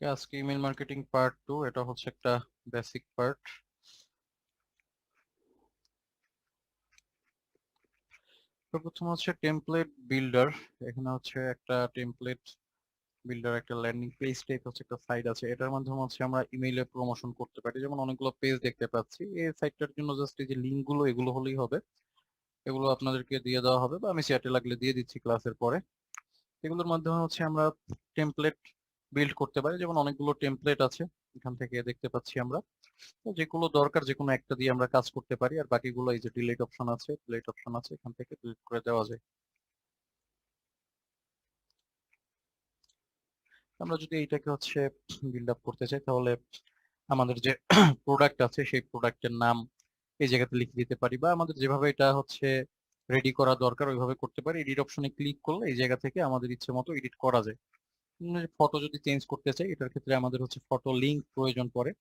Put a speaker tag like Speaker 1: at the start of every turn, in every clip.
Speaker 1: আজকে email marketing part 2, এটা হচ্ছে একটা বেসিক পার্ট। তো প্রথম হচ্ছে টেমপ্লেট বিল্ডার। এখানে হচ্ছে একটা টেমপ্লেট বিল্ডার, একটা ল্যান্ডিং পেজ টাইপ হচ্ছে একটা সাইট আছে। এটার মাধ্যমে হচ্ছে আমরা ইমেইলে প্রমোশন করতে পারি। যেমন অনেকগুলো পেজ দেখতে পাচ্ছি, এই সাইটটার জন্য জাস্ট এই যে লিঙ্ক গুলো এগুলো হলেই হবে। এগুলো আপনাদেরকে দিয়ে দেওয়া হবে বা আমি চ্যাটে লাগলে দিয়ে দিচ্ছি ক্লাসের পরে। এগুলোর মাধ্যমে হচ্ছে আমরা টেমপ্লেট বিল্ড করতে পারি। যেমন অনেকগুলো টেমপ্লেট আছে এখান থেকে দেখতে পাচ্ছি আমরা। তো যেগুলো দরকার যে কোনো একটা দিয়ে আমরা কাজ করতে পারি, আর বাকিগুলো এই যে ডিলিট অপশন আছে, ডিলিট অপশন আছে, এখান থেকে ডিলিট করে দেওয়া যায়। আমরা যদি এইটাকে হচ্ছে বিল্ড আপ করতে চাই, তাহলে আমাদের যে প্রোডাক্ট আছে সেই প্রোডাক্টের নাম এই জায়গাতে লিখে দিতে পারি, বা আমাদের যেভাবে এটা হচ্ছে রেডি করা দরকার ওইভাবে করতে পারি। এডিট অপশনে ক্লিক করলে এই জায়গা থেকে আমাদের ইচ্ছে মতো এডিট করা যায়। ফটো যদি চেঞ্জ করতে চাই, এটার ক্ষেত্রে আমাদের হচ্ছে ফটো লিংক প্রয়োজন পড়ে।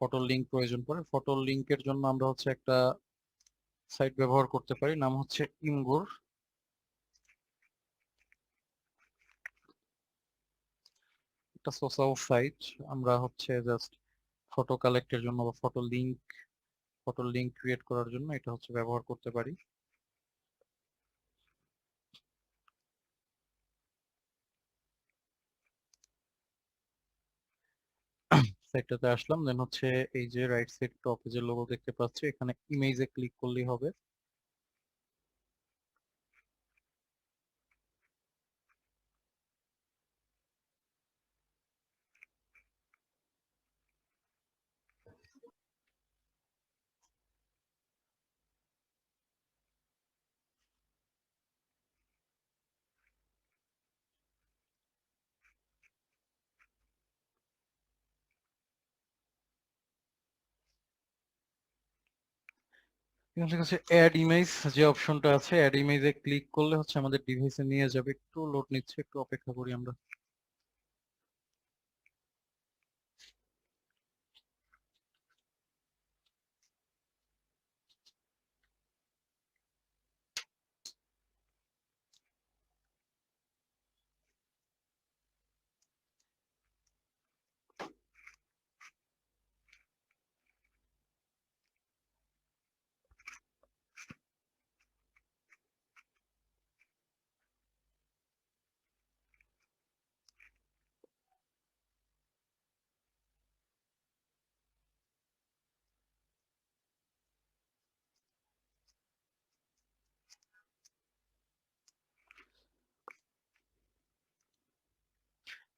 Speaker 1: ফটো লিংকের জন্য আমরা হচ্ছে একটা সাইট ব্যবহার করতে পারি, নাম হচ্ছে ইমগুর। একটা সোশ্যাল সাইট। আমরা হচ্ছে জাস্ট ফটো কালেক্টের জন্য বা ফটো লিংক ক্রিয়েট করার জন্য এটা হচ্ছে ব্যবহার করতে পারি। সাইটটাতে আসলাম, দেন হচ্ছে এই যে রাইট সাইড টপে যে লোগো দেখতে পাচ্ছি, এখানে ইমেজে ক্লিক করলেই হবে। এখান থেকে হচ্ছে অ্যাড ইমেজ যে অপশনটা আছে, অ্যাড ইমেজে ক্লিক করলে হচ্ছে আমাদের ডিভাইসে নিয়ে যাবে। একটু লোড নিচ্ছে, একটু অপেক্ষা করি আমরা।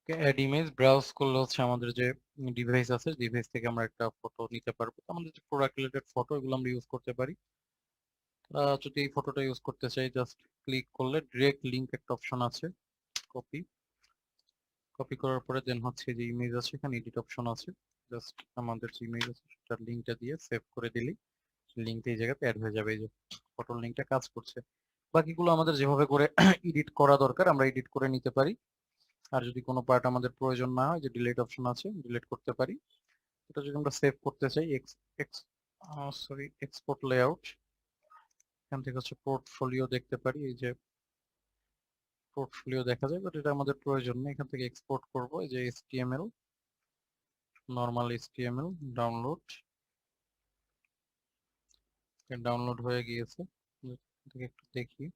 Speaker 1: অ্যাড ইমেজ ব্রাউজ করলে হচ্ছে আমাদের যে ডিভাইস আছে, ডিভাইস থেকে আমরা একটা ফটো নিতে পারবো। আমাদের যে প্রোডাক্ট রিলেটেড ফটো, এগুলো আমরা ইউজ করতে পারি। যদি এই ফটোটা ইউজ করতে চাই, জাস্ট ক্লিক করলে ডিরেক্ট লিংক একটা অপশন আছে, কপি। কপি করার পরে দেন হচ্ছে যে ইমেজ আছে, এখানে এডিট অপশন আছে। জাস্ট আমাদের যে ইমেজ আছে সেটার লিঙ্কটা দিয়ে সেভ করে দিলেই লিঙ্কটা এই জায়গাতে অ্যাড হয়ে যাবে। এই যে ফটোর লিঙ্কটা কাজ করছে। বাকিগুলো আমাদের যেভাবে করে এডিট করা দরকার আমরা এডিট করে নিতে পারি। আর যদি কোনো পার্ট আমাদের প্রয়োজন না হয়, যে ডিলিট অপশন আছে, ডিলিট করতে পারি। এটা যদি আমরা সেভ করতে চাই, x x sorry export layout, এখান থেকে হচ্ছে পোর্টফোলিও দেখতে পারি। এই যে পোর্টফোলিও দেখা যায়, বাট এটা আমাদের প্রয়োজন নেই। এখান থেকে এক্সপোর্ট করব। এই যে HTML, normal HTML download, download হয়ে গিয়েছে। এখান থেকে একটু দেখি।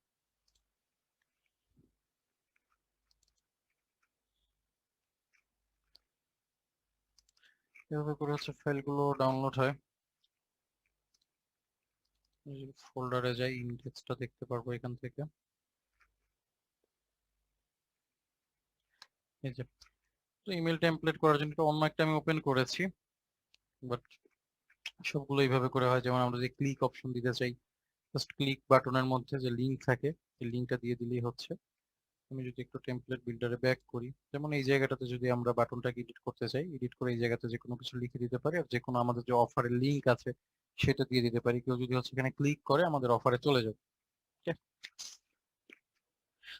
Speaker 1: এভাবে করে হচ্ছে ফাইলগুলো ডাউনলোড হয়। ফোল্ডারে যাই, ইন্ডেক্সটা দেখতে পারবো এখান থেকে। এই যে, তো ইমেল টেমপ্লেট করার জন্য এটা অন্য একটা আমি ওপেন করেছি, বাট সবগুলো এইভাবে করে হয়। যেমন আমরা যদি ক্লিক অপশন দিতে চাই, জাস্ট ক্লিক বাটনের মধ্যে যে লিংক থাকে এই লিংকটা দিয়ে দিলেই হচ্ছে। আমি যদি একটু টেমপ্লেট বিল্ডারে ব্যাক করি, যেমন এই জায়গাটাতে যদি আমরা বাটনটাকে এডিট করতে চাই, এডিট করে এই জায়গাতে যে কোনো কিছু লিখে দিতে পারি, আর যে কোনো আমাদের যে অফারের লিংক আছে সেটা দিয়ে দিতে পারি। কেউ যদি হচ্ছে এখানে ক্লিক করে আমাদের অফারে চলে যাবে। ঠিক আছে?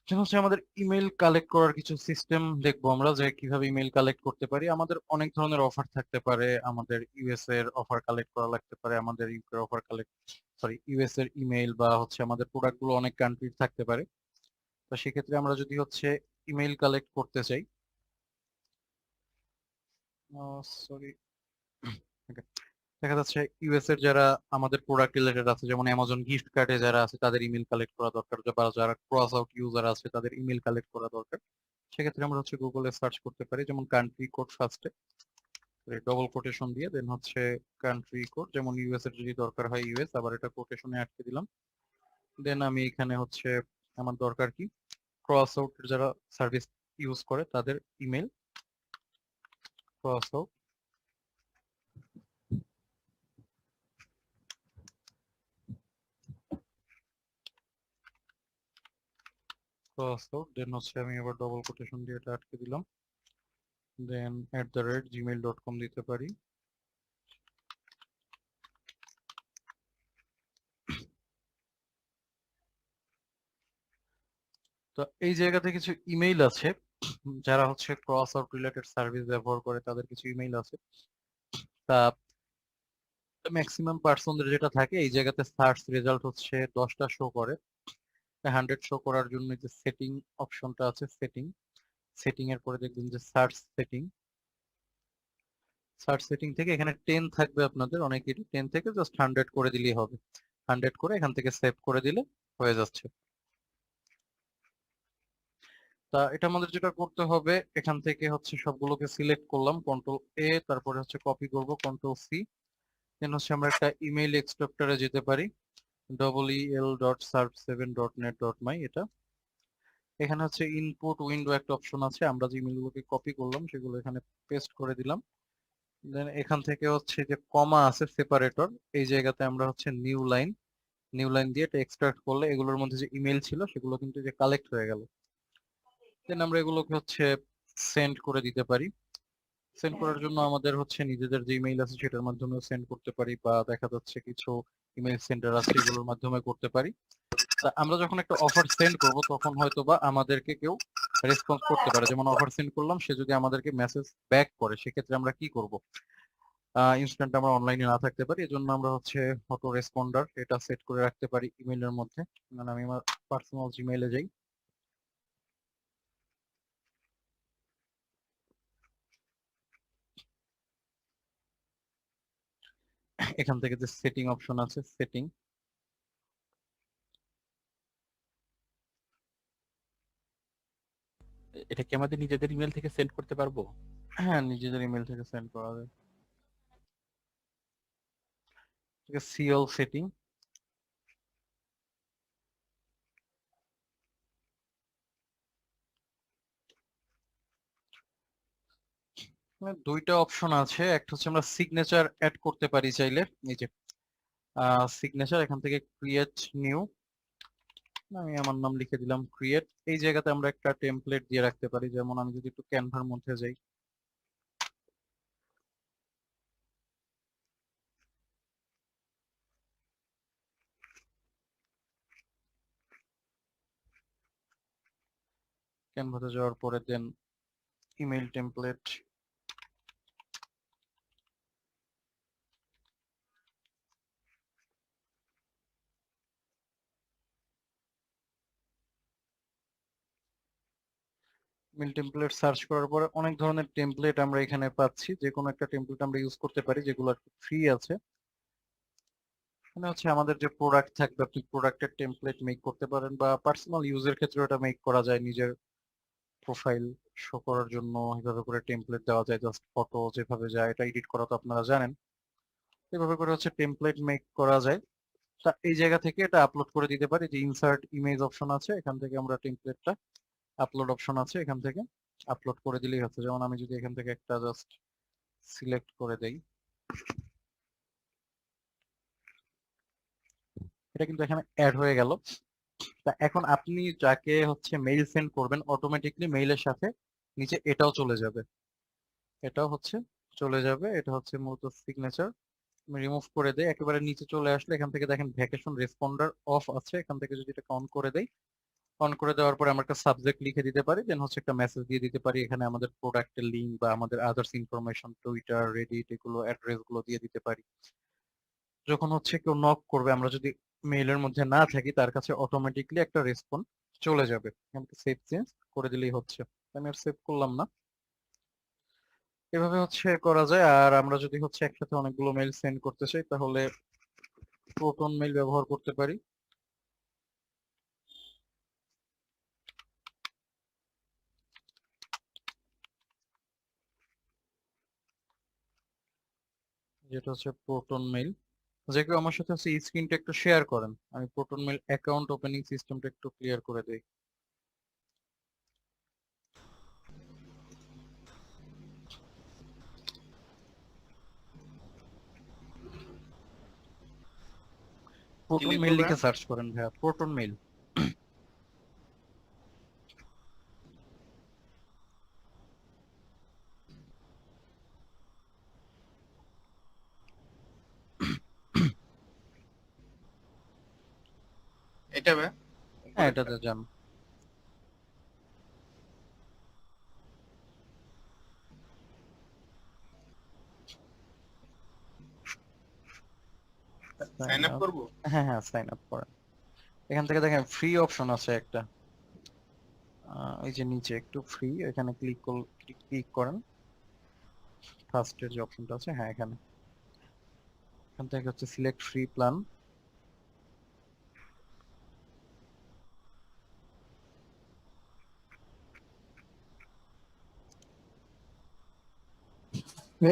Speaker 1: যেমন হচ্ছে আমাদের ইমেল কালেক্ট করার কিছু সিস্টেম দেখবো আমরা, যে কিভাবে ইমেল কালেক্ট করতে পারি। আমাদের অনেক ধরনের অফার থাকতে পারে। আমাদের ইউএস এর অফার কালেক্ট করা লাগতে পারে, আমাদের UK offer collect, sorry US এর ইমেল, বা হচ্ছে আমাদের প্রোডাক্ট গুলো অনেক কান্ট্রির থাকতে পারে। তো সেক্ষেত্রে আমরা যদি হচ্ছে ইমেল কালেক্ট করতে চাই, সরি, দেখা যাচ্ছে ইউএস এর যারা আমাদের প্রোডাক্ট রিলেটেড আছে, যেমন অ্যামাজন গিফট কার্ডে যারা আছে তাদের ইমেল কালেক্ট করা দরকার, বা যারা ক্রস আউট ইউজার আছে তাদের ইমেল কালেক্ট করা দরকার। সেক্ষেত্রে আমরা হচ্ছে গুগলে সার্চ করতে পারি, যেমন কান্ট্রি কোড ফার্স্টে ডবল কোটেশন দিয়ে, দেন হচ্ছে কান্ট্রি কোড, যেমন ইউএস এর যদি দরকার হয় ইউএস, আবার এটা কোটেশনে আটকে দিলাম। দেন আমি এখানে হচ্ছে আমার দরকার কি, ক্রস আউট যারা সার্ভিস ইউজ করে তাদের email, cross out, cross out, then হচ্ছে আমি আবার ডবল কোটেশন দিয়ে এটা আটকে দিলাম। দেন @gmail.com দিতে পারি। তো এই জায়গাতে কিছু ইমেইল আছে, যারা হচ্ছে ক্রস আউট রিলেটেড সার্ভিস ব্যবহার করে তাদের কিছু ইমেইল আছে। তা ম্যাক্সিমাম পার্সনদের যেটা থাকে, এই জায়গাতে সার্চ রেজাল্ট হচ্ছে 10টা শো করে। 100 শো করার জন্য যে সেটিং অপশনটা আছে, সেটিং, সেটিং এর পরে দেখবেন যে সার্চ সেটিং, সার্চ সেটিং থেকে এখানে 10 থাকবে আপনাদের অনেকেরই, 10 থেকে জাস্ট 100 করে দিলেই হবে। 100 করে এখান থেকে সেভ করে দিলে হয়ে যাচ্ছে। তা এটা আমাদের যেটা করতে হবে, এখান থেকে হচ্ছে সবগুলোকে সিলেক্ট করলাম, কন্ট্রোল এ, তারপরে হচ্ছে কপি করব, কন্ট্রোল সি, দেন হচ্ছে আমরা একটা ইমেইল এক্সট্রাক্টরে যেতে পারি, el.serve7.net.my, এটা এখানে হচ্ছে ইনপুট উইন্ডো একটা অপশন আছে, আমরা যে ইমেলগুলোকে কপি করলাম সেগুলো এখানে পেস্ট করে দিলাম। দেন এখান থেকে হচ্ছে যে কমা আছে সেপারেটর, এই জায়গাতে আমরা হচ্ছে নিউ লাইন, নিউ লাইন দিয়ে এটা এক্সট্রাক্ট করলে এগুলোর মধ্যে যে ইমেল ছিল সেগুলো কিন্তু যে কালেক্ট হয়ে গেল। দেন আমরা এগুলোকে হচ্ছে সেন্ড করে দিতে পারি। সেন্ড করার জন্য আমাদের হচ্ছে নিজেদের যে ইমেইল আছে সেটার মাধ্যমে সেন্ড করতে পারি, বা দেখা যাচ্ছে কিছু ইমেইল সেন্টার আছে এগুলোর মাধ্যমে করতে পারি। তা আমরা যখন একটা অফার সেন্ড করব তখন হয়তো বা আমাদেরকে কেউ রেসপন্স করতে পারে, যেমন অফার সেন্ড করলাম, সে যদি আমাদেরকে মেসেজ ব্যাক করে সেক্ষেত্রে আমরা কি করব, ইনস্ট্যান্ট আমরা অনলাইনে না থাকতে পারি, এজন্য আমরা হচ্ছে অটো রেসপন্ডার এটা সেট করে রাখতে পারি ইমেইলের মধ্যে। মানে আমি আমার পার্সোনাল জিমেইলে যাই, এখান থেকে যে সেটিং অপশন আছে, সেটিং,
Speaker 2: এটা কি আমাদের নিজেদের ইমেল থেকে সেন্ড করতে পারবো?
Speaker 1: হ্যাঁ নিজেদের ইমেল থেকে সেন্ড করা যায়। ঠিক আছে, সিএল সেটিং, দুইটা অপশন আছে, একটা হচ্ছে আমরা সিগনেচার অ্যাড করতে পারি চাইলে, এই যে সিগনেচার, এখান থেকে ক্রিয়েট নিউ, আমি আমার নাম লিখে দিলাম ক্রিয়েট। এই জায়গাতে আমরা একটা টেমপ্লেট দিয়ে রাখতে পারি, যেমন আমি যদি একটু ক্যানভার মধ্যে যাই, ক্যানভাতে যাওয়ার পরে then email template, email template search করার পরে অনেক ধরনের টেমপ্লেট আমরা এখানে পাচ্ছি, যে কোনো একটা টেমপ্লেট আমরা ইউজ করতে পারি যেগুলো ফ্রি আছে। এখানে হচ্ছে আমাদের যে প্রোডাক্ট থাকবে, আপনি প্রোডাক্টের টেমপ্লেট মেক করতে পারেন, বা পার্সোনাল ইউজের ক্ষেত্রে এটা মেক করা যায়, নিজের প্রোফাইল শো করার জন্য এভাবে করে টেমপ্লেট দেওয়া যায়, জাস্ট ফটো যেভাবে যায় এটা এডিট করা তো আপনারা জানেন, এভাবে করে হচ্ছে টেমপ্লেট মেক করা যায়। তা এই জায়গা থেকে এটা আপলোড করে দিতে পারি, যে ইনসার্ট ইমেজ অপশন আছে এখান থেকে আমরা টেমপ্লেটটা, আপলোড অপশন আছে এখান থেকে আপলোড করে দিলেই হচ্ছে। যেমন আমি যদি এখান থেকে একটা জাস্ট সিলেক্ট করে দেই, এটা কিন্তু এখানে অ্যাড হয়ে গেল। তা এখন আপনি যাকে হচ্ছে মেইল সেন্ড করবেন অটোমেটিকলি মেইলের সাথে নিচে এটাও চলে যাবে, এটাও হচ্ছে চলে যাবে। এটা হচ্ছে মূলত সিগনেচার, আমি রিমুভ করে দেই, একেবারে নিচে চলে আসলে এখান থেকে দেখেন ভ্যাকেশন রেসপন্ডার অফ আছে, এখান থেকে যদি এটা অন করে দেই, অন করে দেওয়ার পরে আমরা একটা সাবজেক্ট লিখে দিতে পারি, দেন হচ্ছে একটা মেসেজ দিয়ে দিতে পারি, এখানে আমাদের প্রোডাক্টের লিঙ্ক বা আমাদের আদার্স ইনফরমেশন, টুইটার, রেডিট, এগুলো অ্যাড্রেস গুলো দিয়ে দিতে পারি। যখন হচ্ছে কেউ নক করবে, আমরা যদি মেইলের মধ্যে না থাকি, তার কাছে অটোমেটিকলি একটা রেসপন্স চলে যাবে। এখান থেকে সেভ চেঞ্জ করে দিলেই হচ্ছে, আমি আর সেভ করলাম না। এভাবে হচ্ছে করা যায়। আর আমরা যদি হচ্ছে একসাথে অনেকগুলো মেইল সেন্ড করতে চাই তাহলে প্রোটন মেইল ব্যবহার করতে পারি। যেটা হচ্ছে প্রোটন মেইল। যে কেউ আমার সাথে হচ্ছে স্ক্রিনটা একটু শেয়ার করেন, আমি প্রোটন মেইল অ্যাকাউন্ট ওপেনিং সিস্টেমটা একটু ক্লিয়ার করে দেই।
Speaker 3: কি
Speaker 1: প্রোটন
Speaker 3: লিখবো
Speaker 1: মেইল
Speaker 3: ভাইয়া?
Speaker 1: লিখে সার্চ করেন ভাইয়া, প্রোটন মেইল।
Speaker 3: এটা ভাইয়া
Speaker 1: হ্যাঁ
Speaker 3: উপরেরটা?
Speaker 1: এটাতে যান। Sign
Speaker 3: sign up
Speaker 1: up.
Speaker 3: করবো?
Speaker 1: হ্যাঁ হ্যাঁ সাইন আপ করেন। এখান থেকে দেখেন ফ্রি অপশন আছে একটা, এই যে নিচে একটু ফ্রি, এখানে ক্লিক করেন। ফার্স্টের যে অপশনটা আছে, হ্যাঁ এখানে, এখান থেকে হচ্ছে সিলেক্ট ফ্রি প্ল্যান।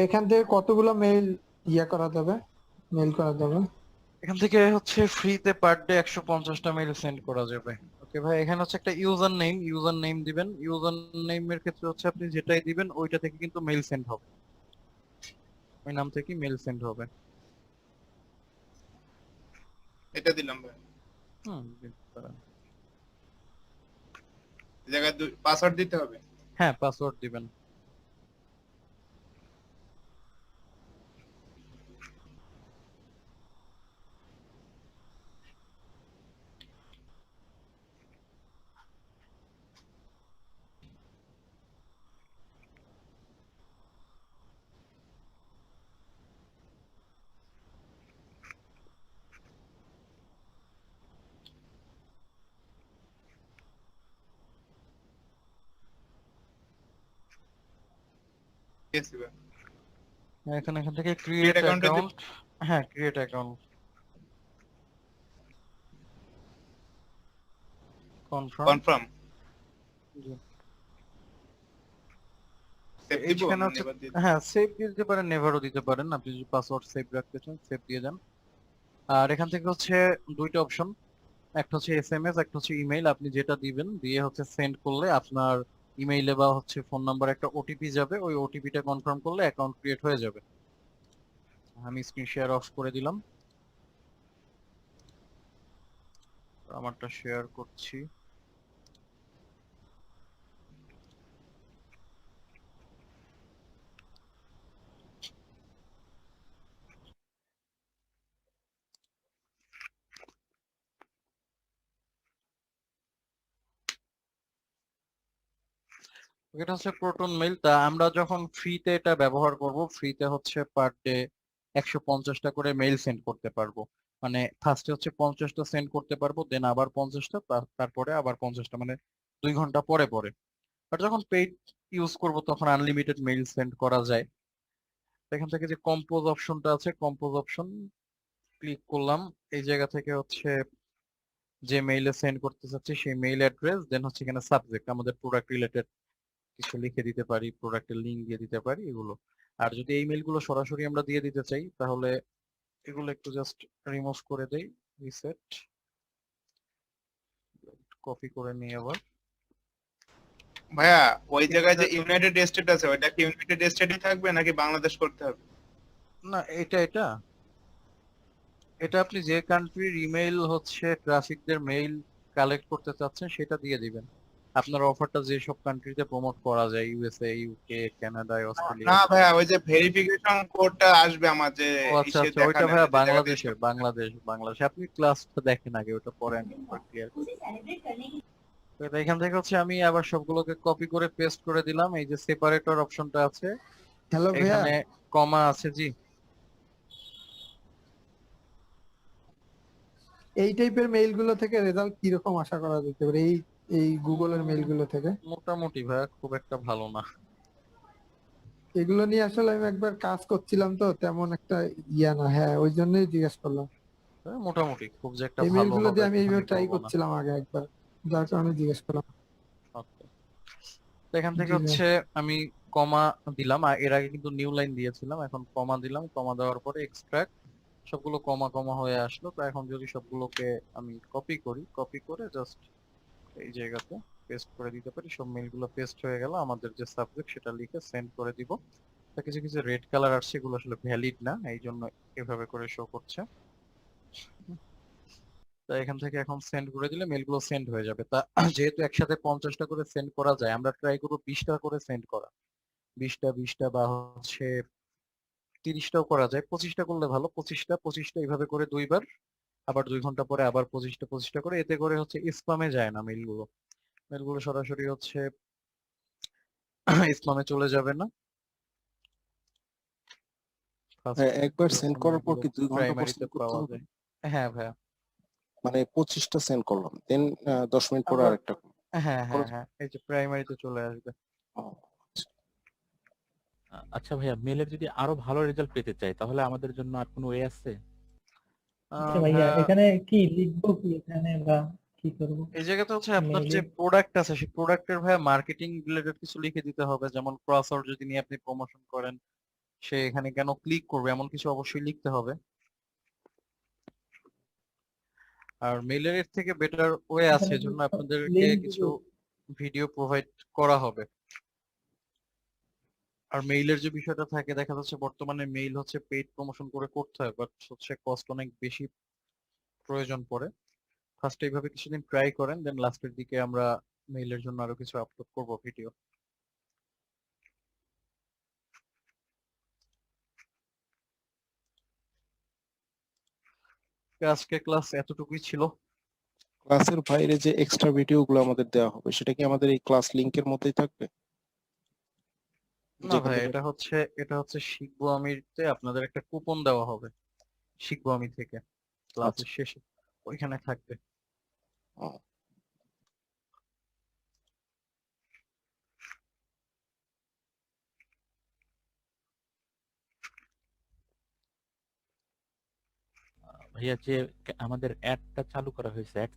Speaker 4: এখান থেকে কতগুলো মেইল করা যাবে, মেইল করা যাবে?
Speaker 1: এখান থেকে হচ্ছে ফ্রিতে পার ডে 150টা মেইল সেন্ড করা যাবে। ওকে ভাই, এখানে হচ্ছে একটা ইউজার নেম দিবেন। ইউজার নেমের ক্ষেত্রে হচ্ছে আপনি যেটাই দিবেন ওইটা থেকে কিন্তু মেইল সেন্ড হবে, ওই নাম থেকে মেইল সেন্ড হবে।
Speaker 3: এটা দিলাম ভাইয়া।
Speaker 1: হুম, দিতে পারেন।
Speaker 3: এই জায়গায় পাসওয়ার্ড দিতে হবে?
Speaker 1: হ্যাঁ পাসওয়ার্ড দিবেন।
Speaker 3: ঠিক আছে ভাইয়া।
Speaker 1: এখান থেকে
Speaker 3: ক্রিয়েট
Speaker 1: ক্রিয়েট
Speaker 3: অ্যাকাউন্টে দিব?
Speaker 1: অ্যাকাউন্ট। হ্যাঁ create account, confirm.
Speaker 3: Confirm. Save দিব
Speaker 1: এইখানে
Speaker 3: না
Speaker 1: হচ্ছে,
Speaker 3: নেবার দিয়ে?
Speaker 1: হ্যাঁ সেভ দিতে পারেন, নেভারও দিতে পারেন, আপনি যদি পাসওয়ার্ড সেভ রাখতে চান সেভ দিয়ে যান। আর এখান থেকে হচ্ছে দুইটা অপশন, একটা হচ্ছে এসএমএস, একটা হচ্ছে ইমেইল। আপনি যেটা দিবেন দিয়ে হচ্ছে সেন্ড করলে আপনার ইমেইলে বা হচ্ছে ফোন নাম্বার একটা ওটিপি যাবে, ওই ওটিপিটা কনফার্ম করলে অ্যাকাউন্ট ক্রিয়েট হয়ে যাবে। আমি স্ক্রিন শেয়ার অফ করে দিলাম, আমারটা শেয়ার করছি। এটা হচ্ছে প্রোটন মেইল। তা আমরা যখন ফ্রিতে এটা ব্যবহার করব, ফ্রিতে হচ্ছে পার ডে 150টা করে মেইল সেন্ড করতে পারবো। মানে ফার্স্টে হচ্ছে 50টা সেন্ড করতে পারবো, দেন আবার 50টা, তারপরে আবার 50টা, মানে 2 ঘন্টা পরে পরে। আর যখন পেইড ইউজ করব তখন আনলিমিটেড মেইল সেন্ড করা যায়। এখান থেকে যে কম্পোজ অপশনটা আছে, কম্পোজ অপশন ক্লিক করলাম। এই জায়গা থেকে হচ্ছে যে মেইলে সেন্ড করতে চাচ্ছি সেই মেইল অ্যাড্রেস, দেন হচ্ছে এখানে সাবজেক্ট আমাদের প্রোডাক্ট রিলেটেড কিছু লিখে দিতে পারি, প্রোডাক্টের লিংক দিয়ে দিতে পারি এগুলো। আর যদি এই মেইলগুলো সরাসরি আমরা দিয়ে দিতে চাই তাহলে এগুলো একটু জাস্ট রিমুভ করে দেই, রিসেট, কপি করে নিয়ে আবার।
Speaker 3: ভাইয়া ওই জায়গায়
Speaker 1: এটা
Speaker 3: যে ইউনাইটেড স্টেট আছে, ওইটা কি ইউনাইটেড স্টেটই থাকবে নাকি বাংলাদেশ করতে হবে?
Speaker 1: না, এটা এটা আপনি যে কান্ট্রির ইমেইল হচ্ছে ট্রাফিকদের মেইল কালেক্ট করতে চাচ্ছেন সেটা দিয়ে দিবেন। আপনার অফারটা যে সব কান্ট্রিতে প্রমোট করা যায়, ইউএসএ, ইউকে, কানাডা, অস্ট্রেলিয়া,
Speaker 3: না
Speaker 1: এসব।
Speaker 3: ভাইয়া, ওই যে ভেরিফিকেশন কোডটা আসবে আমার যে
Speaker 1: ও আচ্ছা
Speaker 3: ইসে
Speaker 1: আচ্ছা, ওইটা
Speaker 3: দেখালে,
Speaker 1: ভাইয়া
Speaker 3: যে জায়গাতে
Speaker 1: বাংলাদেশের,
Speaker 3: স্টপ।
Speaker 1: বাংলাদেশ আপনি ক্লাসটা দেখেন আগে, ওটা পরে আমি ক্লিয়ার করি। তো এখান থেকে হচ্ছে আমি আবার সবগুলোকে কপি করে পেস্ট করে দিলাম। এই যে সেপারেটর অপশনটা আছে,
Speaker 4: হ্যালো ভাইয়া,
Speaker 1: এখানে কমা আছে জি।
Speaker 4: এই টাইপের মেইল গুলো থেকে রেজাল্ট কিরকম আশা করা যেতে পারে, এই এই গুগলের মেইল গুলো থেকে?
Speaker 1: মোটামুটি ভাইয়া, খুব একটা ভালো না।
Speaker 4: এগুলো নিয়ে আসলে আমি একবার কাজ করছিলাম তো তেমন একটা ইয়া না, হ্যাঁ ওই জন্যই জিজ্ঞেস করলাম।
Speaker 1: মোটামুটি খুব যে একটা
Speaker 4: এই
Speaker 1: ভালো
Speaker 4: মেলগুলো
Speaker 1: হবে
Speaker 4: দিয়ে আমি
Speaker 1: এতখানি
Speaker 4: এইভাবে ট্রাই
Speaker 1: বলবো না।
Speaker 4: করছিলাম আগে একবার, যার কারণে জিজ্ঞেস করলাম।
Speaker 1: Okay. তো এখান থেকে
Speaker 4: জি ভাই।
Speaker 1: হচ্ছে আমি কমা দিলাম, আর এর আগে কিন্তু নিউ লাইন দিয়েছিলাম, এখন কমা দিলাম, কমা দেওয়ার পরে এক্সট্রাক্ট সবগুলো কমা কমা হয়ে আসলো। তো এখন যদি সবগুলোকে আমি কপি করি, কপি করে জাস্ট এই জায়গাতে পেস্ট করে দিতে পারি, সব মেলগুলো পেস্ট হয়ে গেল, আমাদের যে সাবজেক্ট সেটা লিখে সেন্ড করে দিব। তা কিছু কিছু রেড কালার আসছে, এগুলো আসলে ভ্যালিড না, এই জন্য এভাবে করে শো করছে। তা এখান থেকে এখন সেন্ড করে দিলে মেলগুলো সেন্ড হয়ে যাবে। তা যেহেতু একসাথে 50টা করে সেন্ড করা যায়, আমরা ট্রাই করবো 20টা করে সেন্ড করা, 20টা বা হচ্ছে 30টাও করা যায়, 25টা করলে ভালো, 25টা এইভাবে করে দুইবার, আবার 2 ঘন্টা পরে আবার 25টা করে, এতে করে হচ্ছে স্প্যামে যায় না মেলগুলো, মেলগুলো সরাসরি হচ্ছে স্প্যামে চলে যাবে না। ফার্স্ট
Speaker 5: একবার
Speaker 1: হচ্ছে
Speaker 5: সেন্ড করার পর
Speaker 1: মেলগুলো
Speaker 5: কি 2 ঘন্টা পর
Speaker 1: প্রাইমারিতে
Speaker 5: সেন্ড করতে
Speaker 1: পাওয়া
Speaker 5: হবে?
Speaker 1: যায়। হ্যাঁ ভাইয়া,
Speaker 5: মানে 25টা সেন্ড করলাম, দেন 10 মিনিট পরে
Speaker 1: আবার
Speaker 5: আরেকটা
Speaker 1: হ্যাঁ
Speaker 5: করা
Speaker 1: হ্যাঁ
Speaker 5: যায়?
Speaker 1: হ্যাঁ, এই যে প্রাইমারিতে চলে আসবে।
Speaker 5: ও, আচ্ছা।
Speaker 2: আচ্ছা ভাইয়া, মেলের যদি আরো ভালো রেজাল্ট পেতে চাই তাহলে আমাদের জন্য আর কোনো ওয়ে আছে?
Speaker 6: আচ্ছা ভাইয়া,
Speaker 1: ভাইয়া
Speaker 6: এখানে কি লিখবো কি এখানে, বা কি করবো
Speaker 1: এই জায়গাতে হচ্ছে আপনার
Speaker 6: মেইলে?
Speaker 1: যে প্রোডাক্ট আছে সেই প্রোডাক্টের ভাইয়া মার্কেটিং রিলেটেড কিছু লিখে দিতে হবে, যেমন ক্রসওয়ার্ড যদি নিয়ে আপনি প্রমোশন করেন, সে এখানে কেন ক্লিক করবে এমন কিছু অবশ্যই লিখতে হবে। আর মেইলের থেকে বেটার ওয়ে আছে,
Speaker 6: এখানে কি
Speaker 1: এজন্য আপনাদেরকে
Speaker 6: লিংক
Speaker 1: কিছু
Speaker 6: দিব?
Speaker 1: ভিডিও প্রোভাইড করা হবে। আর মেইলের যে বিষয়টা থাকে, দেখা যাচ্ছে বর্তমানে মেইল হচ্ছে পেইড প্রমোশন করে করতে হয়, বাট হচ্ছে কস্ট অনেক বেশি প্রয়োজন পড়ে। ফার্স্ট এইভাবে কিছুদিন ট্রাই করেন, দেন লাস্টের দিকে আমরা মেইলের জন্য আরো কিছু আপলোড করব ভিডিও। আজকে ক্লাস এতটুকুই ছিল।
Speaker 5: ক্লাসের বাইরে যে এক্সট্রা ভিডিও গুলো আমাদের দেওয়া হবে সেটা কি আমাদের এই ক্লাস লিংকের মধ্যেই থাকবে?
Speaker 1: না
Speaker 5: যেখান
Speaker 1: ভাই,
Speaker 5: থেকে
Speaker 1: এটা হচ্ছে শিখবো আমিতে আপনাদের একটা কুপন দেওয়া হবে, শিখবো আমি থেকে
Speaker 5: আচ্ছা।
Speaker 1: ক্লাসের শেষে ওইখানে থাকবে।
Speaker 5: ও,
Speaker 2: ভাইয়া, যে আমাদের অ্যাডটা চালু করা হয়েছে, অ্যাড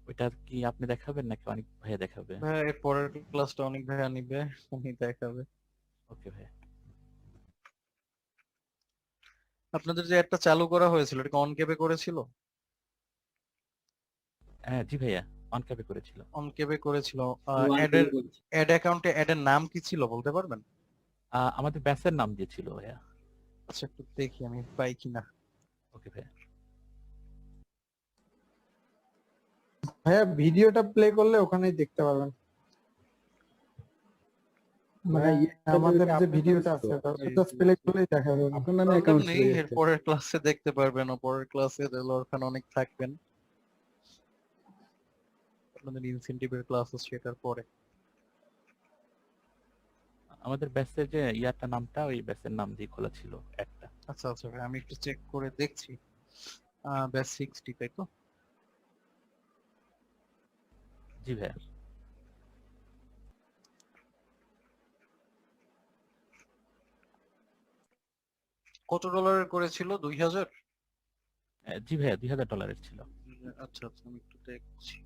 Speaker 2: ওইটা কি আপনি দেখাবেন নাকি অনেক ভাইয়া দেখাবে?
Speaker 1: ভাই এর পরের ক্লাসটা অনেক ভাইয়া নিবে, উনি দেখাবে।
Speaker 2: ওকে ভাইয়া।
Speaker 1: আপনাদের যে একটা চালু করা হয়েছিল এটা অন ক্যাবে করেছিল?
Speaker 2: হ্যাঁ জি ভাইয়া, অন ক্যাবে করেছিল।
Speaker 1: অন ক্যাবে করেছিল।
Speaker 7: ওয়ান
Speaker 1: অ্যাডের
Speaker 7: টিভি বলছি।
Speaker 1: অ্যাড অ্যাকাউন্টে অ্যাডের নাম কি ছিল বলতে পারবেন?
Speaker 2: আমাদের ব্যাচের নাম দিয়েছিল ভাইয়া।
Speaker 1: আচ্ছা একটু দেখি আমি পাই কিনা।
Speaker 2: ওকে ভাইয়া।
Speaker 4: ভাইয়া ভিডিওটা প্লে করলে ওখানেই দেখতে পারবেন, মানে
Speaker 7: ভাই,
Speaker 4: আমাদের যে
Speaker 7: আপনার
Speaker 4: ভিডিওটা
Speaker 7: নামে
Speaker 4: আছে
Speaker 1: জি,
Speaker 4: জাস্ট
Speaker 1: জি,
Speaker 4: প্লে
Speaker 1: জি।
Speaker 4: করলেই দেখা যাবে।
Speaker 7: আপনার নামে
Speaker 1: প্রবলেম
Speaker 7: অ্যাকাউন্ট
Speaker 1: নেই,
Speaker 7: ছিল
Speaker 1: এর
Speaker 7: একটা।
Speaker 1: পরের ক্লাসে দেখতে পারবেন, ও পরের ক্লাসে ওখানে অনেক থাকবেন, আপনাদের ইনসেনটিভের ক্লাস হচ্ছে এটার পরে।
Speaker 2: আমাদের ব্যাচের যে ইয়ারটা নামটা ওই ব্যাচের নাম দিয়ে খোলা ছিল একটা।
Speaker 1: আচ্ছা আচ্ছা ভাই, আমি একটু চেক করে দেখছি। ব্যাস 60 তাই তো?
Speaker 2: জি ভাইয়া।
Speaker 1: কত ডলারের করেছিল? 2000?
Speaker 2: জি ভাইয়া, $2000 ছিল।
Speaker 1: আচ্ছা আচ্ছা, আমি একটু দেখছি।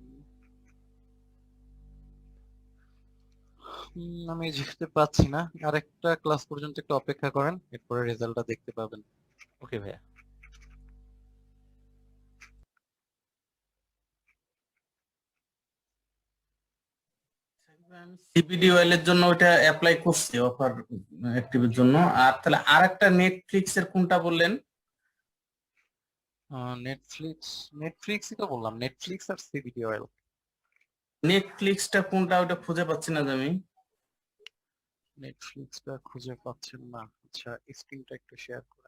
Speaker 1: আমি যেতে পাচ্ছি না, আরেকটা ক্লাস পর্যন্ত একটু অপেক্ষা করেন, এরপরে রেজাল্টটা দেখতে পাবেন।
Speaker 2: ওকে ভাইয়া।
Speaker 7: সিপিডিওএল এর জন্য ওটা অ্যাপ্লাই করছি অফার অ্যাক্টিভের জন্য। আর তাহলে আরেকটা নেটফ্লিক্স এর কোনটা বললেন?
Speaker 1: নেটফ্লিক্স, নেটফ্লিক্সই তো বললাম, নেটফ্লিক্স আর সিবিডিওএল।
Speaker 7: নেটফ্লিক্সটা কোনটা ওটা খুঁজে পাচ্ছি না যে আমি।
Speaker 1: নেটফ্লিক্সটা খুঁজে পাচ্ছেন না? আচ্ছা স্ক্রিনটা একটু শেয়ার করে